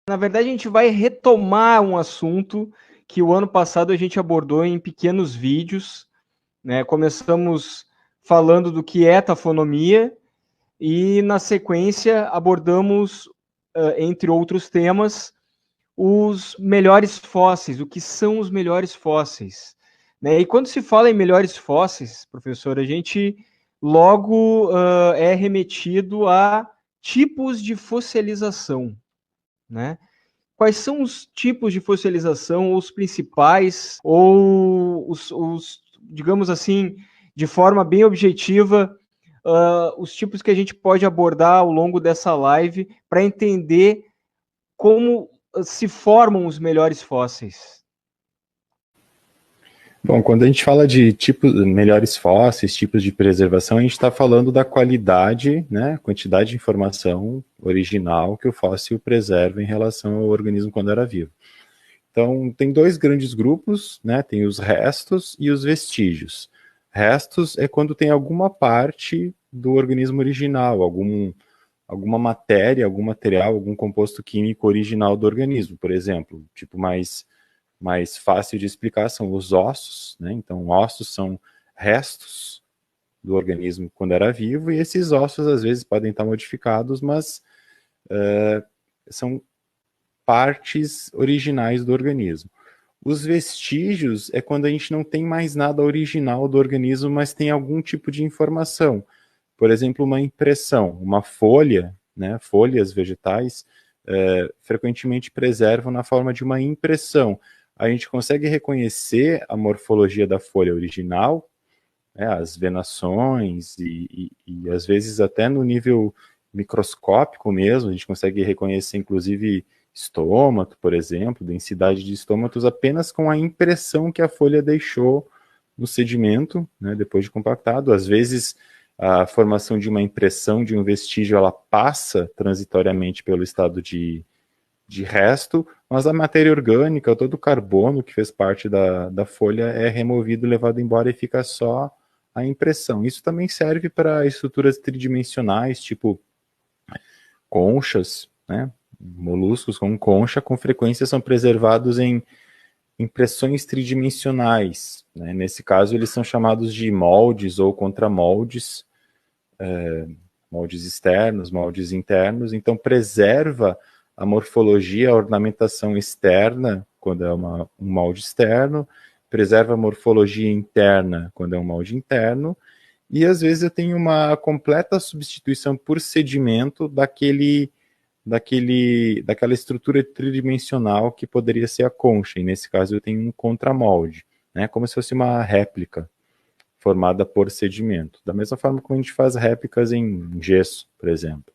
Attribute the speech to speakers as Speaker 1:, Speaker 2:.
Speaker 1: Na verdade, a gente vai retomar um assunto que o ano passado a gente abordou em pequenos vídeos, né? Começamos falando do que é tafonomia e, na sequência, abordamos, entre outros temas, os melhores fósseis, o que são os melhores fósseis. Né? E quando se fala em melhores fósseis, professor, a gente logo é remetido a tipos de fossilização. Né? Quais são os tipos de fossilização, os principais, ou digamos assim, de forma bem objetiva, os tipos que a gente pode abordar ao longo dessa live para entender como se formam os melhores fósseis?
Speaker 2: Bom, quando a gente fala de tipos, melhores fósseis, tipos de preservação, a gente está falando da qualidade, né, quantidade de informação original que o fóssil preserva em relação ao organismo quando era vivo. Então, tem dois grandes grupos, né, tem os restos e os vestígios. Restos é quando tem alguma parte do organismo original, alguma matéria, algum material, algum composto químico original do organismo, por exemplo, tipo mais fácil de explicar são os ossos, né? Então, ossos são restos do organismo quando era vivo, e esses ossos às vezes podem estar modificados, mas são partes originais do organismo. Os vestígios é quando a gente não tem mais nada original do organismo, mas tem algum tipo de informação. Por exemplo, uma impressão, uma folha, né? Folhas vegetais frequentemente preservam na forma de uma impressão. A gente consegue reconhecer a morfologia da folha original, né, as venações e às vezes até no nível microscópico mesmo, a gente consegue reconhecer inclusive estômato, por exemplo, densidade de estômatos apenas com a impressão que a folha deixou no sedimento, né, depois de compactado. Às vezes a formação de uma impressão de um vestígio ela passa transitoriamente pelo estado de resto, mas a matéria orgânica, todo o carbono que fez parte da folha é removido, levado embora e fica só a impressão. Isso também serve para estruturas tridimensionais, tipo conchas, né? Moluscos com concha, com frequência são preservados em impressões tridimensionais. Né? Nesse caso, eles são chamados de moldes ou contramoldes, moldes externos, moldes internos. Então, preserva a morfologia, a ornamentação externa, quando é um molde externo, preserva a morfologia interna, quando é um molde interno, e às vezes eu tenho uma completa substituição por sedimento daquela estrutura tridimensional que poderia ser a concha, e nesse caso eu tenho um contramolde, né, como se fosse uma réplica formada por sedimento, da mesma forma como a gente faz réplicas em gesso, por exemplo.